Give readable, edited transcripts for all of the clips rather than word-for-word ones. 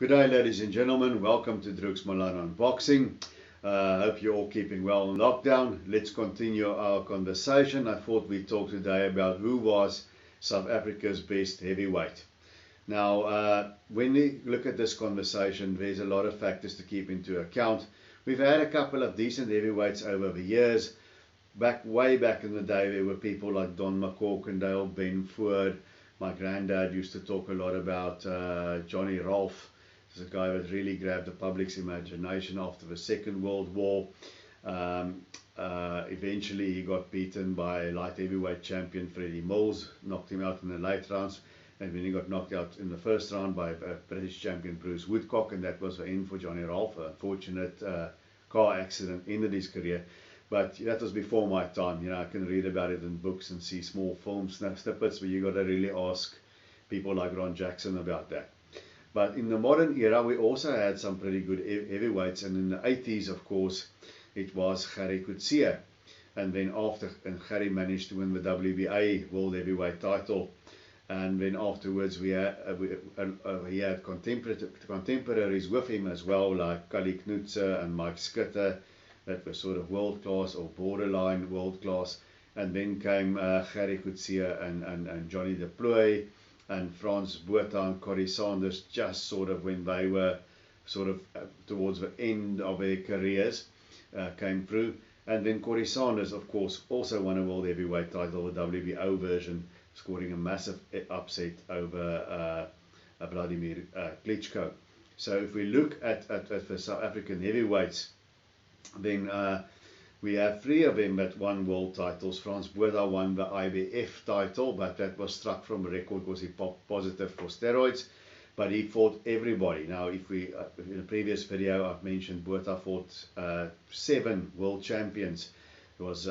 Good day, ladies and gentlemen. Welcome to Drooks Malana Unboxing. Hope you're all keeping well in lockdown. Let's continue our conversation. I thought we'd talk today about who was South Africa's best heavyweight. Now, when we look at this conversation, there's a lot of factors to keep into account. We've had a couple of decent heavyweights over the years. Way back in the day, there were people like Don McCorkindale, Ben Ford. My granddad used to talk a lot about Johnny Rolfe. He's a guy that really grabbed the public's imagination after the Second World War. Eventually he got beaten by light heavyweight champion Freddie Mills, knocked him out in the late rounds, and then he got knocked out in the first round by British champion Bruce Woodcock, and that was the end for Johnny Rolfe. An unfortunate car accident ended his career. But that was before my time. You know, I can read about it in books and see small film snippets, but you got to really ask people like Ron Jackson about that. But in the modern era, we also had some pretty good heavyweights, and in the 80s, of course, it was Gerrie Coetzee. And then Gerrie managed to win the WBA World Heavyweight title, and then afterwards he had contemporaries with him as well, like Kali Knoetze and Mike Schutte, that were sort of world class or borderline world class. And then came Gerrie Coetzee and Johnny du Plooy and Frans Botha and Corrie Sanders, just sort of when they were sort of towards the end of their careers, came through. And then Corrie Sanders, of course, also won a world heavyweight title, the WBO version, scoring a massive upset over Vladimir Klitschko. So if we look at the South African heavyweights, then we have three of them that won world titles. Frans Botha won the IBF title, but that was struck from a record because he popped positive for steroids. But he fought everybody. Now, if we in a previous video, I've mentioned Botha fought 7 world champions. It was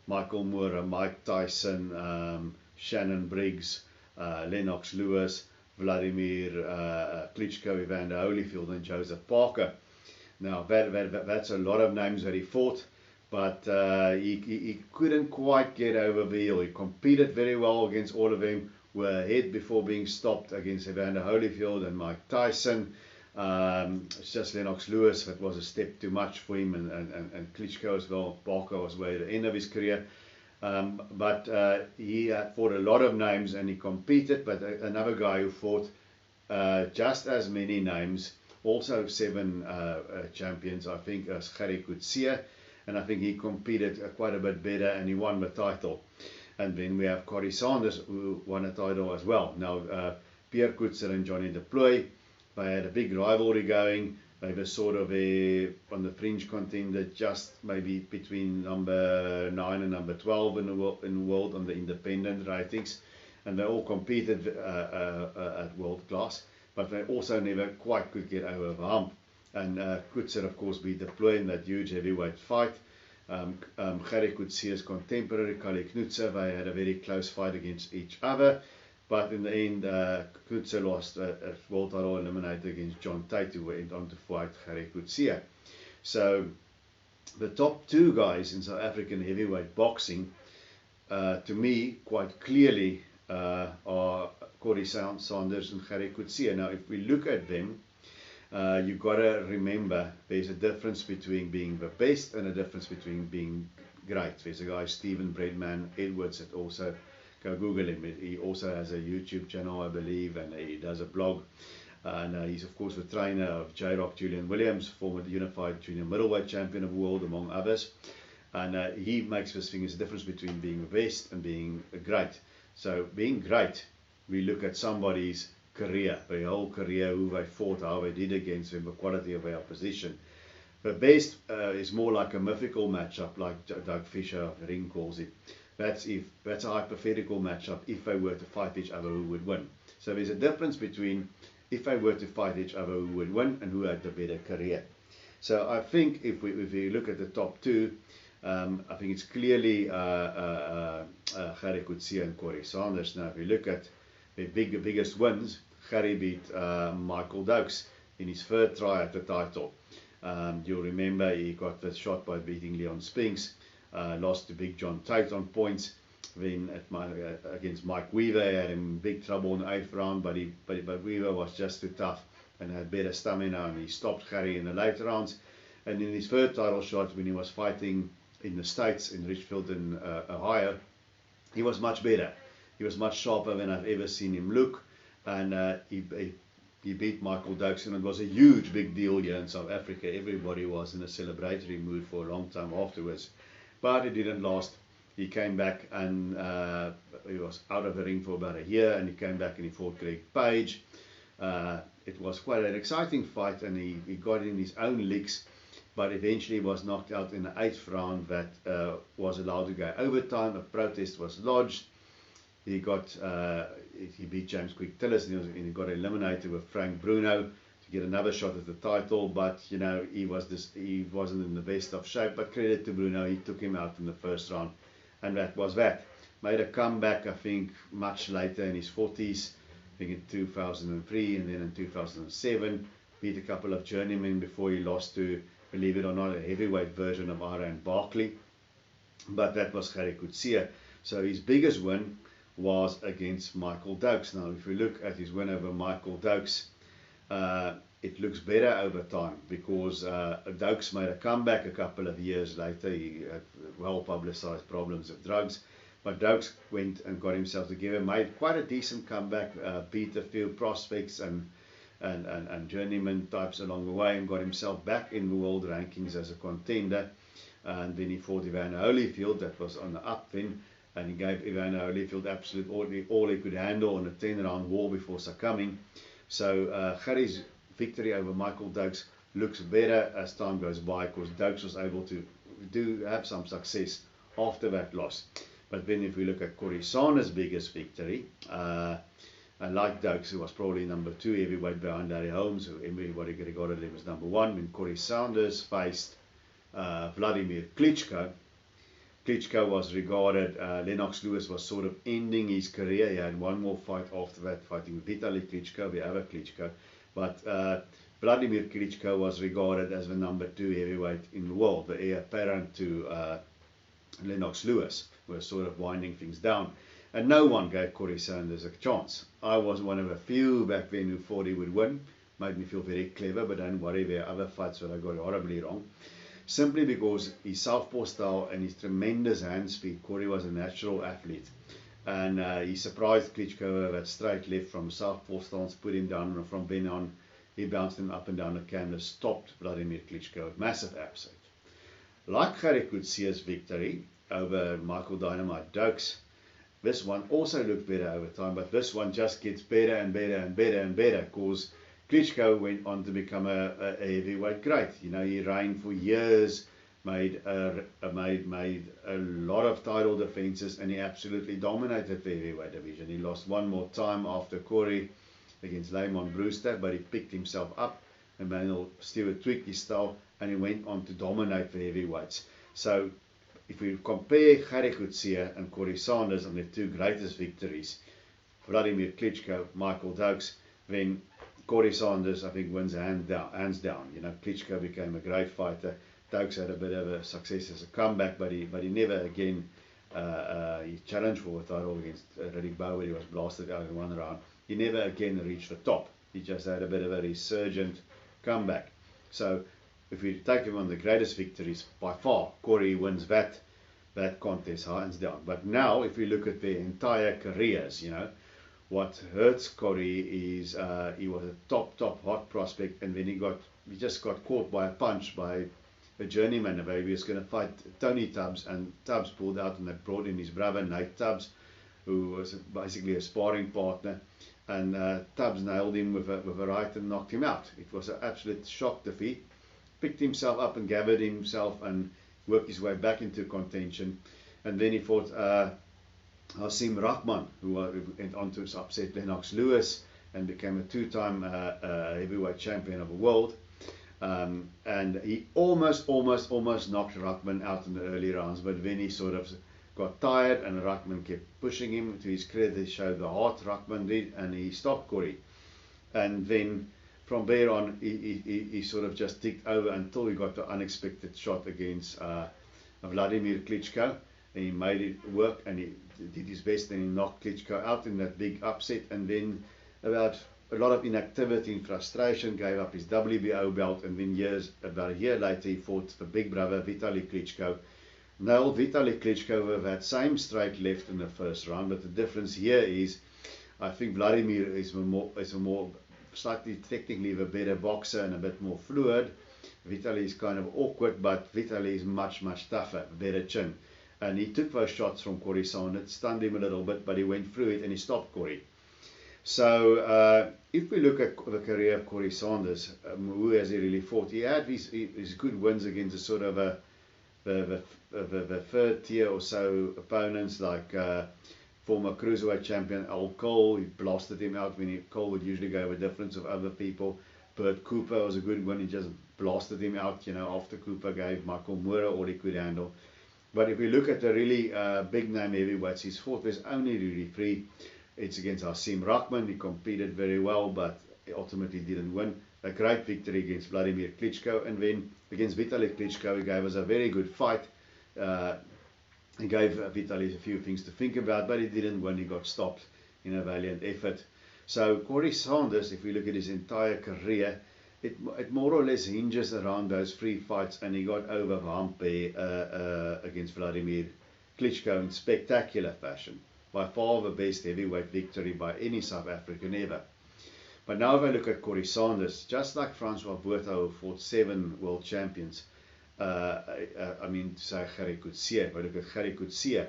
Michael Moore, Mike Tyson, Shannon Briggs, Lennox Lewis, Vladimir Klitschko, Evander Holyfield, and Joseph Parker. Now, that's a lot of names that he fought, but he couldn't quite get over the hill. He competed very well against all of them, were ahead before being stopped against Evander Holyfield and Mike Tyson. It's just Lennox Lewis that was a step too much for him, and Klitschko as well. Parker was way at the end of his career. But he fought a lot of names and he competed, but another guy who fought just as many names, also 7 champions, I think, as Gerrie Coetzee, and I think he competed quite a bit better and he won the title. And then we have Corrie Sanders, who won a title as well. Now, Pierre Coetzee and Johnny du Plooy, they had a big rivalry going. They were sort of on the fringe contender, just maybe between number 9 and number 12 in the world on the independent ratings. And they all competed at world class, but they also never quite could get over the hump. And Coetzee, of course, beat du Plooy in that huge heavyweight fight. Gerrie Coetzee's contemporary, Kali Knoetze, they had a very close fight against each other. But in the end, Coetzee lost a world title eliminated against John Tate, who went on to fight Gerrie Coetzee. So the top 2 guys in South African heavyweight boxing, to me, quite clearly, are Corrie Sanders and Gerrie Coetzee. Now, if we look at them, you've got to remember there's a difference between being the best and a difference between being great. There's a guy, Stephen Breadman Edwards, that also, go Google him. He also has a YouTube channel, I believe, and he does a blog. And he's, of course, the trainer of J-Rock Julian Williams, former unified junior middleweight champion of the world, among others. And he makes this thing as a difference between being the best and being great. So being great, we look at somebody's career, their whole career, who they fought, how they did against them, the quality of their opposition. The best is more like a mythical matchup, like Doug Fisher Ring calls it. That's a hypothetical matchup. If they were to fight each other, who would win? So there's a difference between if they were to fight each other, who would win and who had the better career. So I think if we look at the top 2, I think it's clearly Gerrie Coetzee and Corrie Sanders. Now, if you look at the biggest wins, Gerrie beat Michael Doakes in his third try at the title. You'll remember he got the shot by beating Leon Spinks, lost to Big John Tate on points. Then against Mike Weaver, he had him in big trouble in the 8th round, but Weaver was just too tough and had better stamina, and he stopped Gary in the later rounds. And in his third title shot, when he was fighting in the States, in Richfield in Ohio, he was much better. He was much sharper than I've ever seen him look, and he beat Michael Doakes, and it was a huge big deal here in South Africa. Everybody was in a celebratory mood for a long time afterwards, but it didn't last. He came back, and he was out of the ring for about a year, and he came back and he fought Greg Page. It was quite an exciting fight, and he got in his own licks, but eventually was knocked out in the 8th round. That was allowed to go overtime. A protest was lodged. He beat James Quick Tillis, and he got eliminated with Frank Bruno to get another shot at the title. But he wasn't in the best of shape. But credit to Bruno, he took him out in the first round, and that was that. Made a comeback, I think, much later in his 40s. I think in 2003, and then in 2007, beat a couple of journeymen before he lost to, believe it or not, a heavyweight version of Iran Barkley. But that was Gerrie Coetzee. So his biggest win was against Michael Doakes. Now, if we look at his win over Michael Doakes, it looks better over time, because Doakes made a comeback a couple of years later. He had well-publicized problems with drugs, but Doakes went and got himself together, made quite a decent comeback, beat a few prospects and journeyman types along the way, and got himself back in the world rankings as a contender. And then he fought Evander Holyfield. That was on the up then, and he gave Evander Holyfield absolutely all he could handle in a 10-round war before succumbing. So Gerrie's victory over Michael Doakes looks better as time goes by, because Doakes was able to have some success after that loss. But then if we look at Corey Sanders' biggest victory, and like Doakes, who was probably number 2 heavyweight behind Larry Holmes, who everybody regarded him as number 1, when Corey Sanders faced Vladimir Klitschko. Klitschko was regarded, Lennox Lewis was sort of ending his career. He had one more fight after that, fighting Vitaly Klitschko, the other Klitschko. But Vladimir Klitschko was regarded as the number 2 heavyweight in the world, the heir apparent to Lennox Lewis, was sort of winding things down. And no one gave Corey Sanders a chance. I was one of a few back then who thought he would win. Made me feel very clever, but don't worry, there are other fights that I got horribly wrong. Simply because his southpaw style and his tremendous hand speed, Corey was a natural athlete. And he surprised Klitschko with that straight left from southpaw stance, put him down, and from then on, he bounced him up and down the canvas, stopped Vladimir Klitschko, massive upset. Like Gerrie Coetzee's victory over Michael Dynamite Doakes, this one also looked better over time, but this one just gets better and better and better and better, because Klitschko went on to become a heavyweight great. He reigned for years, made a lot of title defenses, and he absolutely dominated the heavyweight division. He lost one more time after Corey against Lamont Brewster, but he picked himself up. Emmanuel Stewart tweaked his style, and he went on to dominate the heavyweights. So if we compare Gerrie Coetzee and Corey Sanders on their 2 greatest victories, Vladimir Klitschko, Michael Doakes, then Corey Sanders, I think, wins hands down. Klitschko became a great fighter. Doakes had a bit of a success as a comeback, but he never again he challenged for a title against Riddick Bowe. He was blasted out in 1 round. He never again reached the top. He just had a bit of a resurgent comeback. So if we take him on the greatest victories, by far, Corey wins that contest hands down. But now, if we look at their entire careers, what hurts Corey is he was a top hot prospect, and then he just got caught by a punch by a journeyman. He was going to fight Tony Tubbs, and Tubbs pulled out, and they brought in his brother Nate Tubbs, who was basically a sparring partner, and Tubbs nailed him with a right and knocked him out. It was an absolute shock defeat. Picked himself up and gathered himself and worked his way back into contention, and then he fought Hasim Rahman, who went on to upset Lennox Lewis and became a 2-time heavyweight champion of the world. And he almost knocked Rahman out in the early rounds, but then he sort of got tired, and Rahman kept pushing him. To his credit, he showed the heart, Rahman did, and he stopped Corey. And then from there on, he sort of just ticked over until he got the unexpected shot against Vladimir Klitschko. And he made it work, and he did his best, and he knocked Klitschko out in that big upset. And then about a lot of inactivity and frustration, gave up his WBO belt, and then about a year later, he fought the big brother Vitaly Klitschko. Now, Vitaly Klitschko have had same straight left in the first round, but the difference here is, I think Vladimir is a more slightly technically a better boxer and a bit more fluid. Vitaly is kind of awkward, but Vitaly is much tougher, better chin. And he took those shots from Corey Sanders, stunned him a little bit, but he went through it and he stopped Corey. So if we look at the career of Corey Sanders, who has he really fought? He had his good wins against a sort of the third tier or so opponents, like former cruiserweight champion Al Cole. He blasted him out when Cole would usually go with a difference of other people. Bert Cooper was a good one. He just blasted him out, after Cooper gave Michael Moore all he could handle. But if we look at the really big name heavyweights he's fought, there's only really three. It's against Hasim Rahman. He competed very well, but ultimately didn't win. A great victory against Vladimir Klitschko, and then against Vitaly Klitschko, he gave us a very good fight. He gave Vitaly a few things to think about, but he didn't win. He got stopped in a valiant effort. So Corey Sanders, if we look at his entire career, it more or less hinges around those three fights, and he got over the hump against Vladimir Klitschko in spectacular fashion. By far the best heavyweight victory by any South African ever. But now if I look at Corey Sanders, just like Francois Botha, who fought 7 world champions, I mean to say Gerrie Coetzee, if I look at Gerrie Coetzee,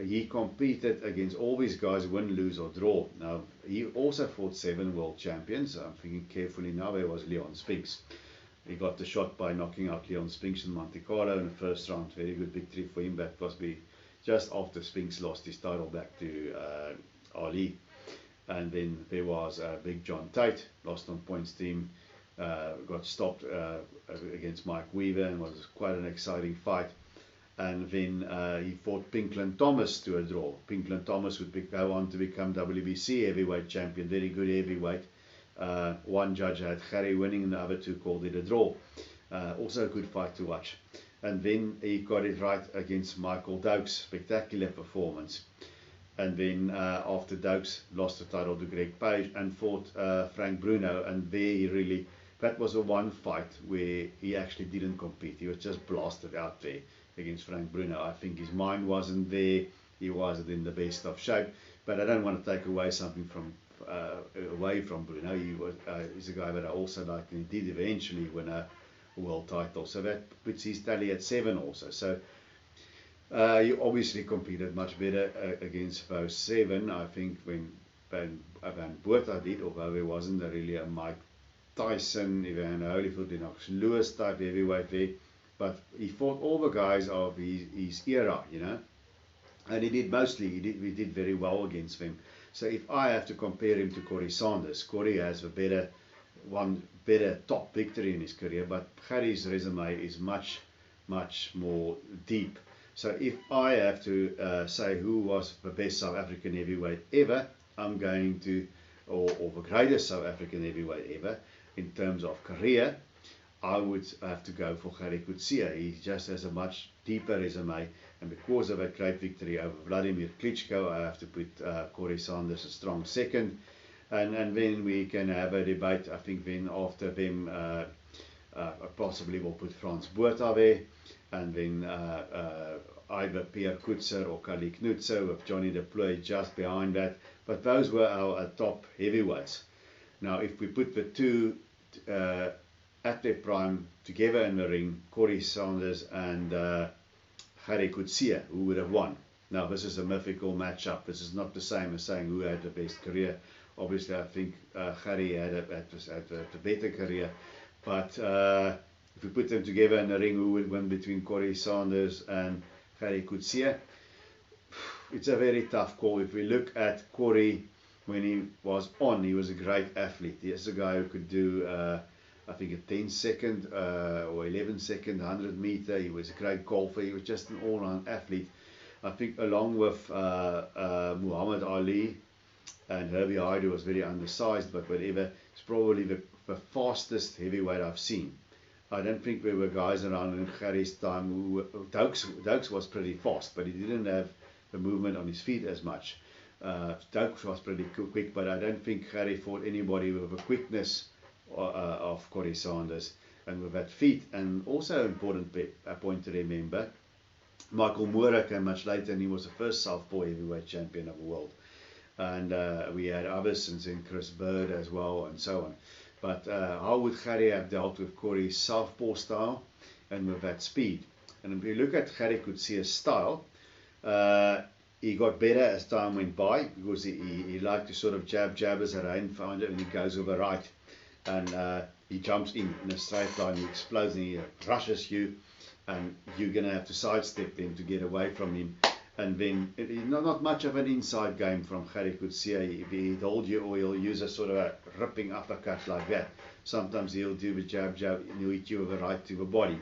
he competed against all these guys, win, lose or draw. Now, he also fought 7 world champions. I'm thinking carefully now, there was Leon Spinks. He got the shot by knocking out Leon Spinks in Monte Carlo in the first round. Very good victory for him. That was just after Spinks lost his title back to Ali. And then there was Big John Tate, lost on points to him, got stopped against Mike Weaver, and was quite an exciting fight. And then he fought Pinklon Thomas to a draw. Pinklon Thomas would go on to become WBC heavyweight champion, very good heavyweight. One judge had Gerrie winning, and the other two called it a draw. Also a good fight to watch. And then he got it right against Michael Doakes, spectacular performance. And then after Doakes lost the title to Greg Page and fought Frank Bruno, and there he really, that was the one fight where he actually didn't compete. He was just blasted out there against Frank Bruno. I think his mind wasn't there. He wasn't in the best of shape. But I don't want to take away something from Bruno. He's a guy that I also liked, and he did eventually win a world title. So that puts his tally at 7 also. So he obviously competed much better against those 7. I think when Van Botha did, although there wasn't really a Mike Tyson, Evander Holyfield, Lennox Lewis type heavyweight there. But he fought all the guys of his era, and he did very well against them. So if I have to compare him to Corey Sanders, Corey has a better top victory in his career, but Gerrie's resume is much more deep. So if I have to say who was the best South African heavyweight ever, I'm going to, or the greatest South African heavyweight ever in terms of career, I would have to go for Gerrie Coetzee. He just has a much deeper resume, and because of a great victory over Vladimir Klitschko, I have to put Corey Sanders a strong second. And then we can have a debate. I think then after them, possibly we'll put Frans Botha there, and then either Pierre Coetzer or Kali Knudse with Johnny Deploy just behind that. But those were our top heavyweights. Now, if we put the two at their prime together in the ring, Corey Sanders and Gerrie Coetzee, who would have won? Now, this is a mythical matchup. This is not the same as saying who had the best career. Obviously, I think Gerrie had a better career. But if we put them together in the ring, who would win between Corey Sanders and Gerrie Coetzee? It's a very tough call. If we look at Corey when he was on, he was a great athlete. He's a guy who could do, I think, a 10-second or 11-second 100-meter. He was a great golfer. He was just an all-round athlete. I think along with Muhammad Ali and Herbie Hyde, who was very undersized, but whatever, it's probably the fastest heavyweight I've seen. I don't think there were guys around in Gerrie's time who, Doakes was pretty fast, but he didn't have the movement on his feet as much. Doak was pretty quick, but I don't think Gerrie fought anybody with the quickness of Corey Sanders and with that feet. And also important point to remember, Michael Moore came much later and he was the first southpaw heavyweight champion of the world. And we had others since then, Chris Bird as well, and so on. But how would Gerrie have dealt with Corey's southpaw style and with that speed? And if you look at Gerrie Coetzee's style, he got better as time went by because he liked to sort of jab as a rangefinder, and he goes with a right. And he jumps in a straight line, he explodes and he rushes you, and you're going to have to sidestep him to get away from him. And then not much of an inside game from Gerrie Coetzee. If he hold you, or he'll use a sort of a ripping uppercut like that. Sometimes he'll do the jab and he'll hit you with a right to the body.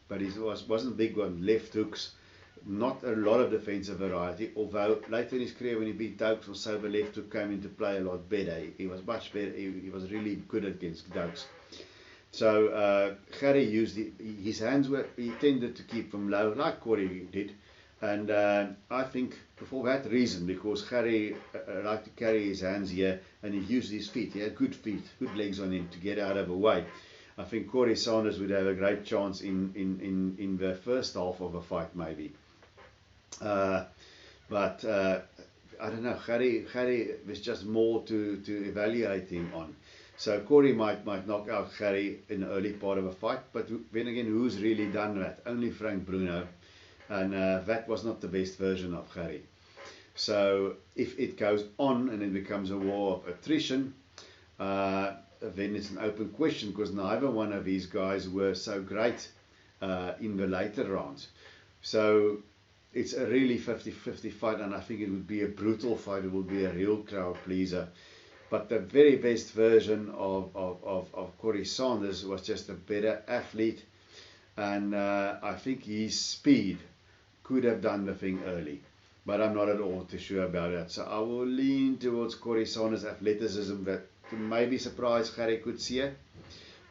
But he wasn't big on left hooks. Not a lot of defensive variety, although later in his career when he beat Doakes or so, the left hook came into play a lot better. He was much better. He was really good against Doakes. So Gerrie used his hands he tended to keep them low, like Corey did. And I think for that reason, because Gerrie liked to carry his hands here, and he used his feet. He had good feet, good legs on him to get out of the way. I think Corey Sanders would have a great chance in the first half of a fight, maybe. But I don't know. Gerrie was just more to evaluate him on. So Corey might knock out Gerrie in the early part of a fight, but then again, who's really done that? Only Frank Bruno. And that was not the best version of Gerrie. So if it goes on and it becomes a war of attrition, then it's an open question, because neither one of these guys were so great in the later rounds. So it's a really 50-50 fight, and I think it would be a brutal fight. It would be a real crowd pleaser. But the very best version of Corey Sanders was just a better athlete, and I think his speed could have done the thing early, but I'm not at all too sure about that. So I will lean towards Corey Sanders' athleticism that could maybe surprise Gerrie Coetzee,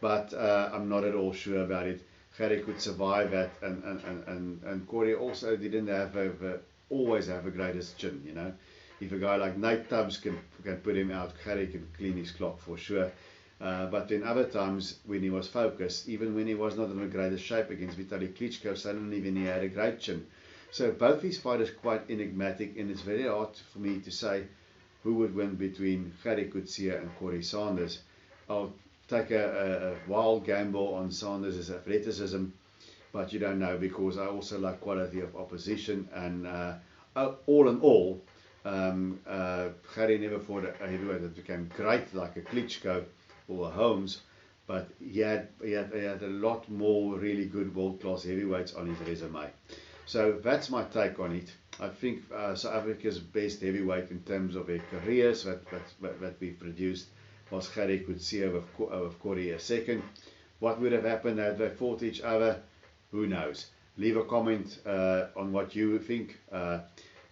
but I'm not at all sure about it. Gerrie could survive that, and Corey also didn't always have the greatest chin, you know. If a guy like Nate Tubbs can put him out, Gerrie can clean his clock for sure. But then other times when he was focused, even when he was not in the greatest shape against Vitaly Klitschko, suddenly when he had a great chin. So both these fighters quite enigmatic, and it's very hard for me to say who would win between Gerrie Coetzee and Corey Sanders. I'll take a wild gamble on Sanders' athleticism, but you don't know, because I also like quality of opposition. And all in all, Gerrie never fought a heavyweight that became great like a Klitschko or a Holmes, but he had a lot more really good world-class heavyweights on his resume. So that's my take on it. I think South Africa's best heavyweight in terms of their careers that we've produced was Gerrie Coetzee with Corey a second. What would have happened had they fought each other? Who knows? Leave a comment on what you think.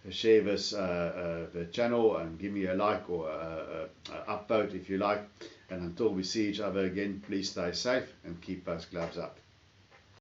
Share this the channel and give me a like or a upvote if you like. And until we see each other again, please stay safe and keep those gloves up.